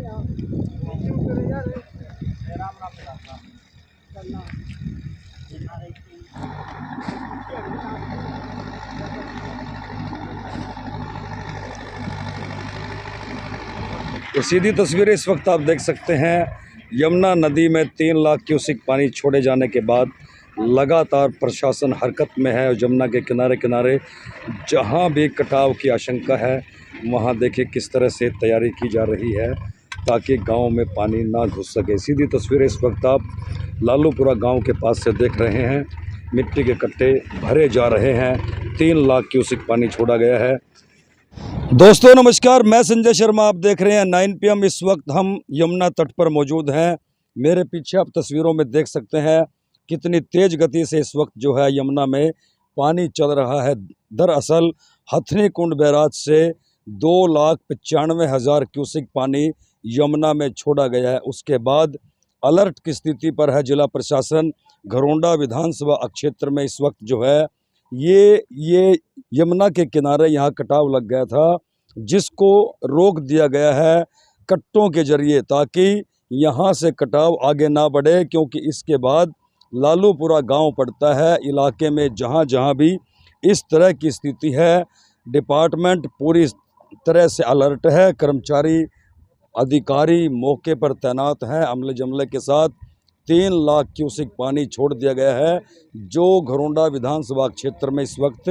तो सीधी तस्वीरें इस वक्त आप देख सकते हैं। यमुना नदी में 3 लाख क्यूसेक पानी छोड़े जाने के बाद लगातार प्रशासन हरकत में है और यमुना के किनारे किनारे जहां भी कटाव की आशंका है वहां देखिए किस तरह से तैयारी की जा रही है ताकि गांव में पानी ना घुस सके। सीधी तस्वीरें इस वक्त आप लालूपुरा गांव के पास से देख रहे हैं। मिट्टी के कट्टे भरे जा रहे हैं। 3 लाख क्यूसेक पानी छोड़ा गया है। दोस्तों नमस्कार, मैं संजय शर्मा, आप देख रहे हैं 9 PM। इस वक्त हम यमुना तट पर मौजूद हैं। मेरे पीछे आप तस्वीरों में देख सकते हैं कितनी तेज़ गति से इस वक्त जो है यमुना में पानी चल रहा है। दरअसल हथनी कुंड बैराज से 2,95,000 क्यूसेक पानी यमुना में छोड़ा गया है। उसके बाद अलर्ट की स्थिति पर है जिला प्रशासन। घरोंडा विधानसभा क्षेत्र में इस वक्त जो है ये यमुना के किनारे यहाँ कटाव लग गया था, जिसको रोक दिया गया है कट्टों के जरिए ताकि यहाँ से कटाव आगे ना बढ़े, क्योंकि इसके बाद लालूपुरा गांव पड़ता है। इलाके में जहाँ जहाँ भी इस तरह की स्थिति है, डिपार्टमेंट पूरी तरह से अलर्ट है। कर्मचारी अधिकारी मौके पर तैनात हैं। अमले जमले के साथ 3 लाख क्यूसेक पानी छोड़ दिया गया है, जो घरोंडा विधानसभा क्षेत्र में इस वक्त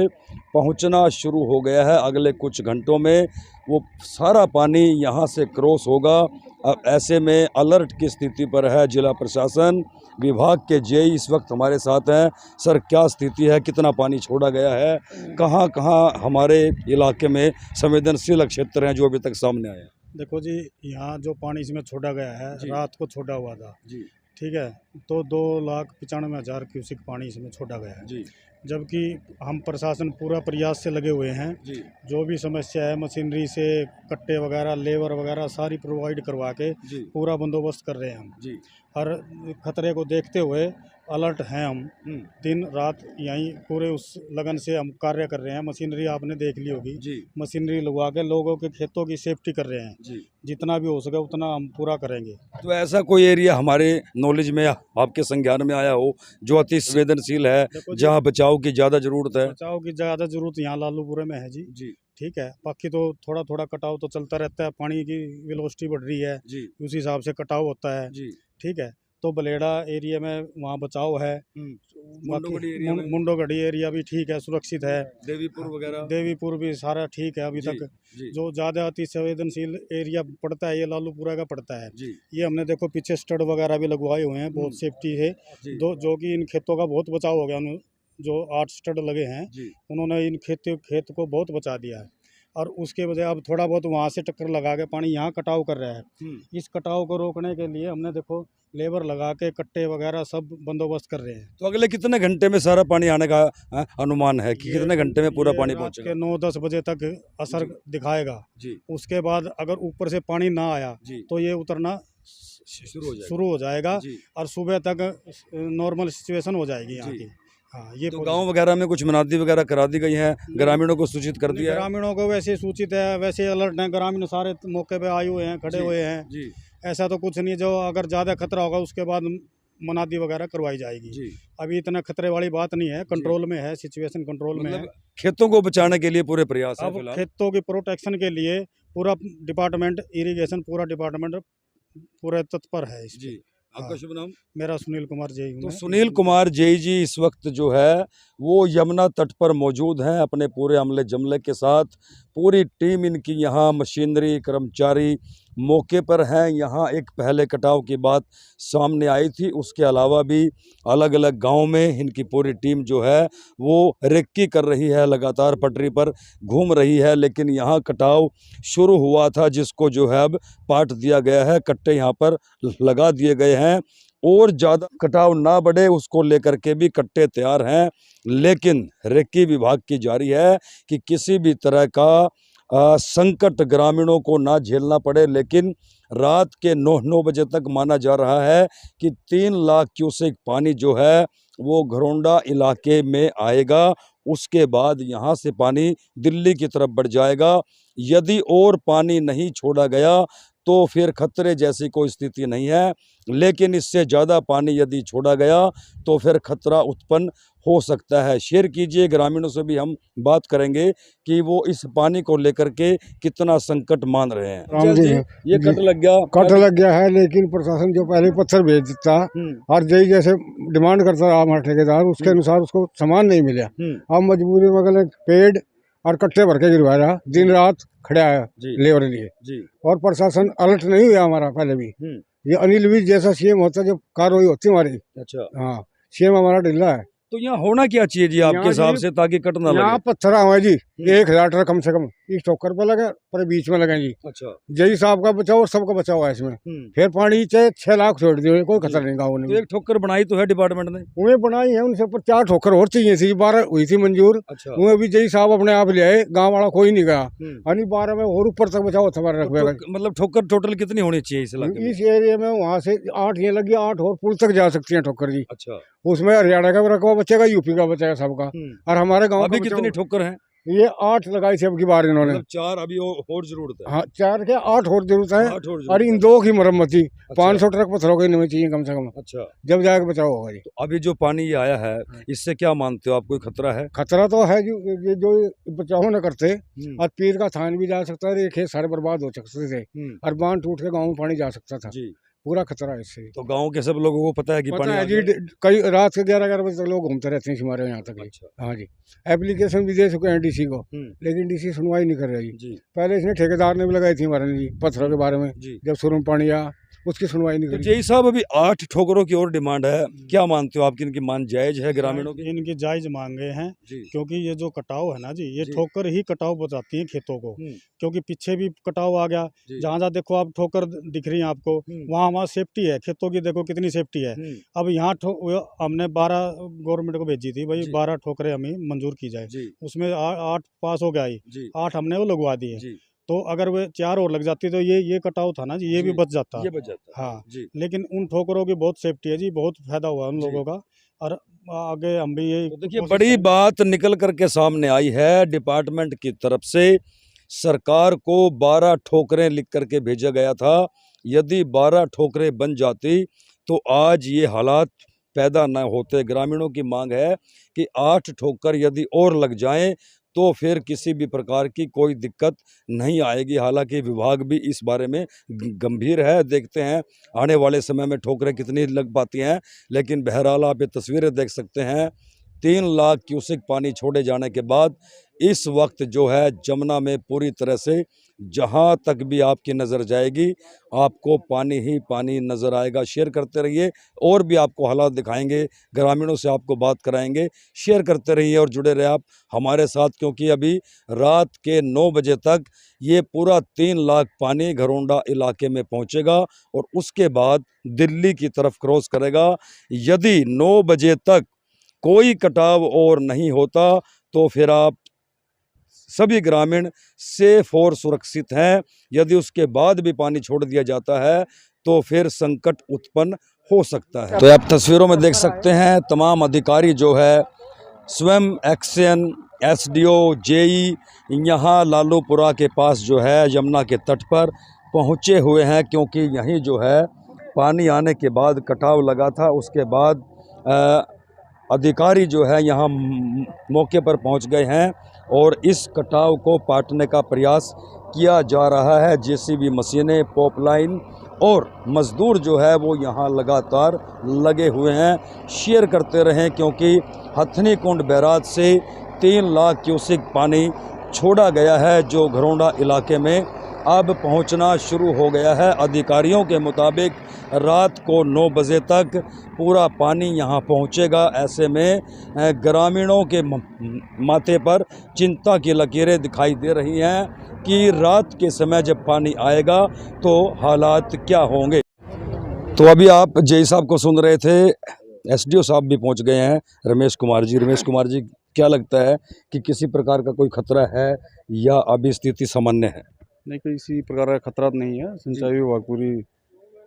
पहुंचना शुरू हो गया है। अगले कुछ घंटों में वो सारा पानी यहां से क्रॉस होगा। अब ऐसे में अलर्ट की स्थिति पर है जिला प्रशासन। विभाग के जेई इस वक्त हमारे साथ हैं। सर, क्या स्थिति है, कितना पानी छोड़ा गया है, कहां कहां हमारे इलाके में संवेदनशील क्षेत्र हैं जो अभी तक सामने आए हैं? देखो जी, यहाँ जो पानी इसमें छोड़ा गया है रात को छोड़ा हुआ था जी, ठीक है, तो 2,95,000 क्यूसेक पानी इसमें छोड़ा गया है। जी, जबकि हम प्रशासन पूरा प्रयास से लगे हुए हैं। जी, जो भी समस्या है मशीनरी से कट्टे वगैरह लेबर वगैरह सारी प्रोवाइड करवा के जी, पूरा बंदोबस्त कर रहे हैं हम। जी, हर खतरे को देखते हुए अलर्ट हैं हम। दिन रात यहीं पूरे उस लगन से हम कार्य कर रहे हैं। मशीनरी आपने देख ली होगी, जी, मशीनरी लगवा के लोगों के खेतों की सेफ्टी कर रहे हैं। जी। जितना भी हो सके उतना हम पूरा करेंगे। तो ऐसा कोई एरिया हमारे नॉलेज में आपके संज्ञान में आया हो जो अति संवेदनशील है, देखो जी, जहाँ बचाव की ज़्यादा ज़रूरत है? बचाव की ज़्यादा ज़रूरत यहाँ लालूपुरे में है जी। जी, ठीक है, बाकी तो थोड़ा थोड़ा कटाव तो चलता रहता है। पानी की वेलोसिटी बढ़ रही है, जी, उस हिसाब से कटाव होता है। जी। ठीक है, तो बलेड़ा एरिया में वहाँ बचाव है। मुंडोगढ़ी एरिया में? मुंडोगढ़ी एरिया भी ठीक है, सुरक्षित है। देवीपुर वगैरह? देवीपुर भी सारा ठीक है अभी जी, तक। जी, जो ज़्यादा अति संवेदनशील एरिया पड़ता है ये लालूपुरा का पड़ता है। जी, ये हमने देखो पीछे स्टड वगैरह भी लगवाए हुए हैं, बहुत सेफ्टी है। जी, जो कि इन खेतों का बहुत बचाव हो गया। जो 8 स्टड लगे हैं जी, उन्होंने इन खेत को बहुत बचा दिया है। और उसके बजाय अब थोड़ा बहुत वहाँ से टक्कर लगा के पानी यहाँ कटाव कर रहा है। इस कटाव को रोकने के लिए हमने देखो लेबर लगा के कट्टे वगैरह सब बंदोबस्त कर रहे हैं। तो अगले कितने घंटे में सारा पानी आने का अनुमान है कि कितने घंटे में पूरा पानी रात पहुंचेगा? के 9-10 बजे तक असर दिखाएगा। जी, उसके बाद अगर ऊपर से पानी ना आया जी, तो ये उतरना शुरू हो जाएगा। जी, जी, और सुबह तक नॉर्मल सिचुएशन हो जाएगी यहाँ जी। की। हाँ, ये तो गांव वगैरह में कुछ मुनादी वगैरह करा दी गई है, ग्रामीणों को सूचित कर दिया है? ग्रामीणों को वैसे सूचित है, वैसे अलर्ट हैं। ग्रामीण सारे मौके पे आए हुए हैं, खड़े हुए हैं। जी, ऐसा तो कुछ नहीं, जो अगर ज़्यादा खतरा होगा उसके बाद मनादी वगैरह करवाई जाएगी। जी। अभी इतना खतरे वाली बात नहीं है, कंट्रोल में है, सिचुएशन कंट्रोल में है। मतलब खेतों को बचाने के लिए पूरे प्रयास है अब फिलहाल। खेतों की प्रोटेक्शन के लिए पूरा डिपार्टमेंट इरिगेशन पूरा डिपार्टमेंट पूरे तत्पर है इस पे। जी, आपका शुभ नाम? मेरा सुनील कुमार जी। तो सुनील कुमार जेई जी इस वक्त जो है वो यमुना तट पर मौजूद हैं अपने पूरे अमले जमले के साथ। पूरी टीम इनकी यहाँ, मशीनरी, कर्मचारी मौके पर हैं। यहाँ एक पहले कटाव की बात सामने आई थी, उसके अलावा भी अलग अलग गांव में इनकी पूरी टीम जो है वो रेक्की कर रही है, लगातार पटरी पर घूम रही है। लेकिन यहाँ कटाव शुरू हुआ था जिसको जो है अब पाट दिया गया है, कट्टे यहाँ पर लगा दिए गए हैं और ज़्यादा कटाव ना बढ़े उसको लेकर के भी कट्टे तैयार हैं। लेकिन रेक्की विभाग की जारी है कि किसी भी तरह का संकट ग्रामीणों को ना झेलना पड़े। लेकिन रात के 9 बजे तक माना जा रहा है कि 3 लाख क्यूसेक पानी जो है वो घरोंडा इलाके में आएगा। उसके बाद यहाँ से पानी दिल्ली की तरफ बढ़ जाएगा। यदि और पानी नहीं छोड़ा गया तो फिर खतरे जैसी कोई स्थिति नहीं है, लेकिन इससे ज़्यादा पानी यदि छोड़ा गया तो फिर खतरा उत्पन्न हो सकता है। शेयर कीजिए, ग्रामीणों से भी हम बात करेंगे कि वो इस पानी को लेकर के कितना संकट मान रहे हैं। राम जी, ये कट लग गया, कट लग गया है, लेकिन प्रशासन जो पहले पत्थर भेज देता और जही जैसे डिमांड करता रहा हमारा ठेकेदार, उसके अनुसार उसको सामान नहीं मिला। अब मजबूरी में अगले पेड़ और कट्टे भर के गिरवा रहा, दिन रात खड़ा है लेबर लिए जी। और प्रशासन अलर्ट नहीं हुआ हमारा पहले भी। ये अनिल विज जैसा सीएम होता जब कार्रवाई होती हमारी। अच्छा, हाँ, सीएम हमारा ढीला है। तो यहाँ होना क्या चाहिए जी आपके हिसाब से, ताकि कट ना लगे? यहाँ पत्थर हुआ जी 1000 ट्रक कम से कम इस ठोकर पर लगे, पर बीच में लगे जी। अच्छा, जय साहब का बचाव और सबका बचाव है इसमें। फिर पानी चाहे 6 लाख छोड़ दिए, कोई खतरा नहीं गाँव ने। तो एक ठोकर बनाई तो है डिपार्टमेंट ने, उन्हें बनाई है, उनसे ऊपर 4 ठोकर और चाहिए थी, 12 हुई थी मंजूर। अच्छा, उन्हें भी जय साहब अपने आप ले आए, गाँव वाला कोई नहीं गया, यानी 12 में और ऊपर तक बचाव था हमारा। मतलब ठोकर टोटल कितनी होनी चाहिए इस एरिया में? वहाँ से 8 ये लगी, 8 और पुल तक जा सकती है ठोकर जी। अच्छा, उसमें हरियाणा का रकबा बचेगा, यूपी का बचेगा सबका। और हमारे गांव अभी कितनी ठोकर है? ये 8 लगाई थी अब की बार इन्होंने। मतलब 4 अभी और जरूरत है। हाँ, 4 के 8 और जरूरत है, और इन 2 की मरम्मत थी। 500 ट्रक पत्थरों की नहीं चाहिए कम से कम। अच्छा, जब जाके बचाव होगा जी। तो अभी जो पानी ये आया है, इससे क्या मानते हो आप, कोई खतरा है? खतरा तो है जो बचाव न करते, और पीर का थान भी जा सकता है, खेत सारे बर्बाद हो सकते थे, और बांध टूट के गाँव में पानी जा सकता था जी। पूरा खतरा है इससे। तो गांव के सब लोगों को पता है कि पानी है जी। कई रात के 11 बजे तक लोग घूमते रहते हैं हमारे यहाँ तक। अच्छा, हाँ जी, एप्लीकेशन भी दे चुके हैं डीसी को, लेकिन डीसी सुनवाई नहीं कर रही जी। पहले इसने ठेकेदार ने भी लगाई थी हमारे जी पत्थरों के बारे में, जब शुरू में पानी आया उसकी सुनवाई नहीं करी। जय साहब, अभी 8 ठोकरों की और डिमांड है, क्या मानते हो आप कि इनकी मांग जायज है ग्रामीणों की? इनकी जायज मांगे हैं, क्योंकि ये जो कटाव है ना जी, ये ठोकर ही कटाव बचाती है खेतों को, क्योंकि पीछे भी कटाव आ गया, जहाँ जहाँ देखो आप ठोकर दिख रही है आपको, वहाँ वहाँ सेफ्टी है खेतों की, देखो कितनी सेफ्टी है। अब यहाँ हमने 12 गवर्नमेंट को भेजी थी भाई, 12 ठोकरें हमें मंजूर की जाए, उसमें 8 पास हो गया, 8 हमने वो लगवा दिए। तो अगर वे 4 और लग जाती तो ये कटाव था ना जी, ये भी बच जाता। हाँ जी, लेकिन उन ठोकरों की बहुत सेफ्टी है जी, बहुत फायदा हुआ उन लोगों का, और आगे हम भी ये। तो देखिए, बड़ी बात निकल करके सामने आई है, डिपार्टमेंट की तरफ से सरकार को 12 ठोकरें लिख करके भेजा गया था। यदि 12 ठोकरें बन जाती तो आज ये हालात पैदा न होते। ग्रामीणों की मांग है कि 8 ठोकर यदि और लग जाएं तो फिर किसी भी प्रकार की कोई दिक्कत नहीं आएगी। हालांकि विभाग भी इस बारे में गंभीर है, देखते हैं आने वाले समय में ठोकरें कितनी लग पाती हैं। लेकिन बहरहाल आप ये तस्वीरें देख सकते हैं, 3 लाख क्यूसेक पानी छोड़े जाने के बाद इस वक्त जो है जमुना में पूरी तरह से जहां तक भी आपकी नज़र जाएगी आपको पानी ही पानी नज़र आएगा। शेयर करते रहिए, और भी आपको हालात दिखाएंगे, ग्रामीणों से आपको बात कराएंगे। शेयर करते रहिए और जुड़े रहे आप हमारे साथ, क्योंकि अभी रात के 9 बजे तक ये पूरा 3 लाख पानी घरोंडा इलाके में पहुंचेगा और उसके बाद दिल्ली की तरफ क्रॉस करेगा। यदि 9 बजे तक कोई कटाव और नहीं होता तो फिर आप सभी ग्रामीण सेफ और सुरक्षित हैं। यदि उसके बाद भी पानी छोड़ दिया जाता है तो फिर संकट उत्पन्न हो सकता है। तो आप तस्वीरों में देख सकते हैं, तमाम अधिकारी जो है स्वयं एक्शन, एसडीओ, जेई यहाँ लालूपुरा के पास जो है यमुना के तट पर पहुँचे हुए हैं, क्योंकि यहीं जो है पानी आने के बाद कटाव लगा था। उसके बाद अधिकारी जो है यहाँ मौके पर पहुँच गए हैं और इस कटाव को पाटने का प्रयास किया जा रहा है। जेसीबी मशीनें, पॉपलाइन और मज़दूर जो है वो यहाँ लगातार लगे हुए हैं। शेयर करते रहें, क्योंकि हथनी कुंड बैराज से 3 लाख क्यूसेक पानी छोड़ा गया है, जो घरोंडा इलाके में अब पहुंचना शुरू हो गया है। अधिकारियों के मुताबिक रात को 9 बजे तक पूरा पानी यहां पहुंचेगा। ऐसे में ग्रामीणों के माथे पर चिंता की लकीरें दिखाई दे रही हैं कि रात के समय जब पानी आएगा तो हालात क्या होंगे। तो अभी आप जेई साहब को सुन रहे थे, एसडीओ साहब भी पहुंच गए हैं, रमेश कुमार जी। रमेश कुमार जी, क्या लगता है कि किसी प्रकार का कोई खतरा है या अभी स्थिति सामान्य है? नहीं, किसी प्रकार का खतरा नहीं है। सिंचाई विभाग पूरी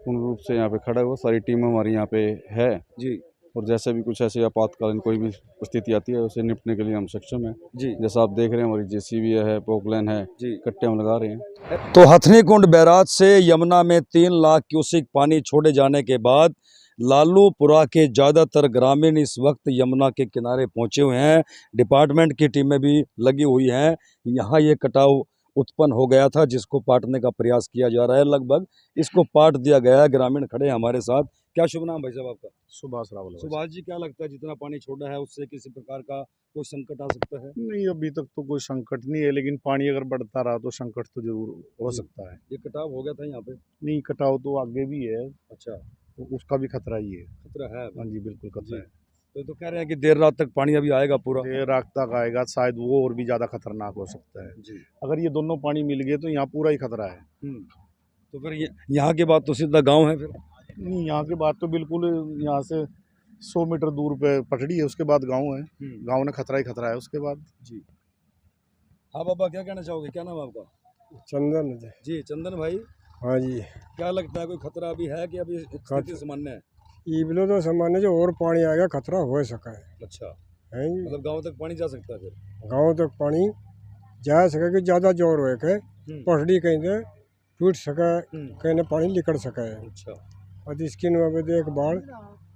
पूर्ण रूप से यहाँ पे खड़ा हुआ, सारी टीम हमारी यहाँ पे है जी, और जैसे भी कुछ ऐसे आपातकालीन कोई भी स्थिति आती है उसे निपटने के लिए हम सक्षम हैं। जी जैसा आप देख रहे हैं हमारी जेसीबी है, पोकलैन है, जी। कट्टे हम लगा रहे हैं। तो हथनीकुंड बैराज से यमुना में 3 लाख क्यूसेक पानी छोड़े जाने के बाद लालूपुरा के ज़्यादातर ग्रामीण इस वक्त यमुना के किनारे पहुंचे हुए हैं। डिपार्टमेंट की टीमें भी लगी हुई हैं। यहाँ ये कटाव उत्पन्न हो गया था जिसको पाटने का प्रयास किया जा रहा है। लगभग इसको पाट दिया गया है। ग्रामीण खड़े हैं हमारे साथ। क्या शुभ नाम भाई साहब आपका? सुभाष रावल। सुभाष जी, क्या लगता है जितना पानी छोड़ा है उससे किसी प्रकार का कोई संकट आ सकता है? नहीं, अभी तक तो कोई संकट नहीं है, लेकिन पानी अगर बढ़ता रहा तो संकट तो जरूर हो सकता है। ये कटाव हो गया था यहाँ पे? नहीं, कटाव तो आगे भी है, अच्छा, तो उसका भी खतरा ही है। खतरा है अभी? हाँ जी, बिल्कुल खतरा जी। है। तो कह रहे हैं कि देर रात तक पानी अभी आएगा पूरा। देर रात तक आएगा, शायद वो और भी ज़्यादा खतरनाक हो सकता है। जी। अगर ये दोनों पानी मिल गए तो यहाँ पूरा ही खतरा है। तो फिर यहाँ के बाद तो सीधा गांव है फिर? नहीं, यहाँ के बाद तो बिल्कुल यहाँ से 100 मीटर दूर पे पटड़ी है, उसके बाद गांव है। गांव में खतरा ही खतरा है उसके बाद। जी। हाँ बाबा, क्या कहना चाहोगे? क्या नाम है आपका? चंदन जी चंदन भाई, हाँ जी, क्या लगता है कोई खतरा अभी है कि अभी स्थिति सामान्य है? ईबलो तो सामान्य जो और पानी आएगा खतरा हो सका अच्छा, है। मतलब गांव तक पानी जा सकता है फिर? गाँव तक पानी जा सके कि ज़्यादा जोर हो के पटड़ी कहीं से टूट सके, कहीं ना पानी निकल सके। अच्छा, और इसकी देखभाल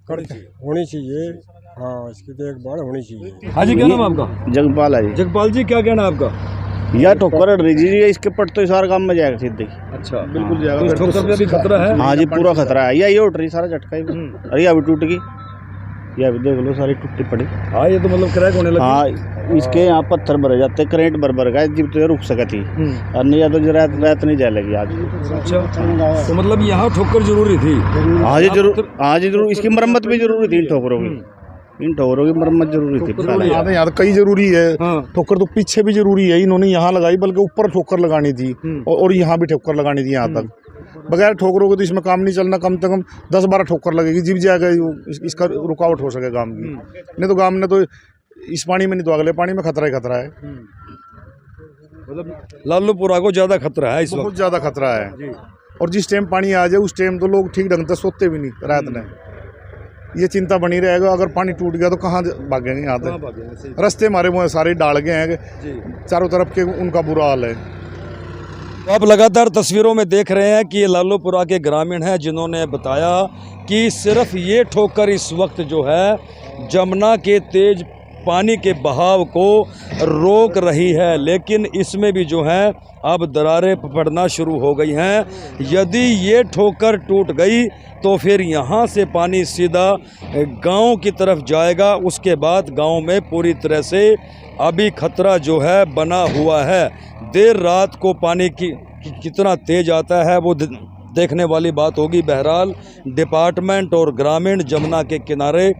करते होनी चाहिए। हाँ, इसकी देखभाल होनी चाहिए। हाँ जी, क्या नाम है आपका? जगपाल है जगपाल जी, क्या कहना है आपका? जी। यह ठोकर अड़ रही जी, इसके पट तो सारा काम में जाएगा सीधे। अच्छा, बिल्कुल तो जाएगा। इस ठोकर पे भी खतरा है? हाँ जी, पूरा खतरा है। यह उठ रही सारा झटका ही। अरे अभी टूट गई, यह भी देख लो सारी टूटी पड़ी। हाँ, ये तो मतलब क्रैक होने लगी। हाँ, इसके यहाँ पत्थर भरे जाते, करेंट भर गए जब तो ये रुक सकती। और नहीं तो रात नहीं जाए लगी आज। अच्छा, तो मतलब यहाँ ठोकर जरूरी थी? हाँ जी जरूर, हाँ जी जरूर। इसकी मरम्मत भी जरूरी थी इन ठोकरों की। इन ठोकरों की मरम्मत जरूरी थी। यहाँ तो कई जरूरी है। ठोकर तो पीछे भी जरूरी है, इन्होंने यहाँ लगाई, बल्कि ऊपर ठोकर लगानी थी और यहाँ भी ठोकर लगानी थी। यहाँ तक बगैर ठोकरों को तो इसमें काम नहीं चलना। कम से कम 10-12 ठोकर लगेगी, जिब जाएगा इसका रुकावट हो सके गांव की। नहीं तो गांव में तो इस पानी में नहीं तो अगले पानी में खतरा ही खतरा है। मतलब लालूपुरा को ज्यादा खतरा है इस वक्त? बहुत ज़्यादा खतरा है। और जिस टाइम पानी आ जाए उस टाइम तो लोग ठीक ढंग से सोते भी नहीं रात में। ये चिंता बनी रहेगा, अगर पानी टूट गया तो कहाँ भागेंगे? यहाँ तक रास्ते हमारे वो सारे डाल गए हैं चारों तरफ के, उनका बुरा हाल है। तो आप लगातार तस्वीरों में देख रहे हैं कि ये लालूपुरा के ग्रामीण हैं जिन्होंने बताया कि सिर्फ ये ठोकर इस वक्त जो है जमुना के तेज पानी के बहाव को रोक रही है, लेकिन इसमें भी जो है अब दरारें पड़ना शुरू हो गई हैं। यदि ये ठोकर टूट गई तो फिर यहाँ से पानी सीधा गांव की तरफ जाएगा। उसके बाद गांव में पूरी तरह से अभी खतरा जो है बना हुआ है। देर रात को पानी कितना तेज आता है वो देखने वाली बात होगी। बहरहाल डिपार्टमेंट और ग्रामीण जमुना के किनारे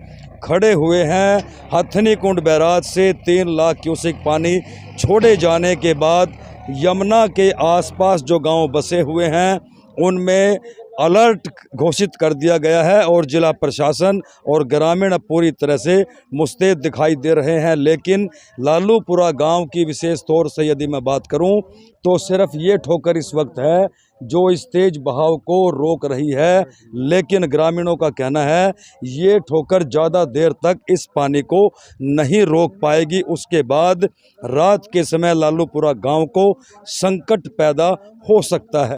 खड़े हुए हैं। हथनीकुंड बैराज से 3 लाख क्यूसेक पानी छोड़े जाने के बाद यमुना के आसपास जो गांव बसे हुए हैं उनमें अलर्ट घोषित कर दिया गया है और जिला प्रशासन और ग्रामीण अब पूरी तरह से मुस्तैद दिखाई दे रहे हैं। लेकिन लालूपुरा गांव की विशेष तौर से यदि मैं बात करूं तो सिर्फ ये ठोकर इस वक्त है जो इस तेज बहाव को रोक रही है, लेकिन ग्रामीणों का कहना है ये ठोकर ज़्यादा देर तक इस पानी को नहीं रोक पाएगी। उसके बाद रात के समय लालूपुरा गांव को संकट पैदा हो सकता है।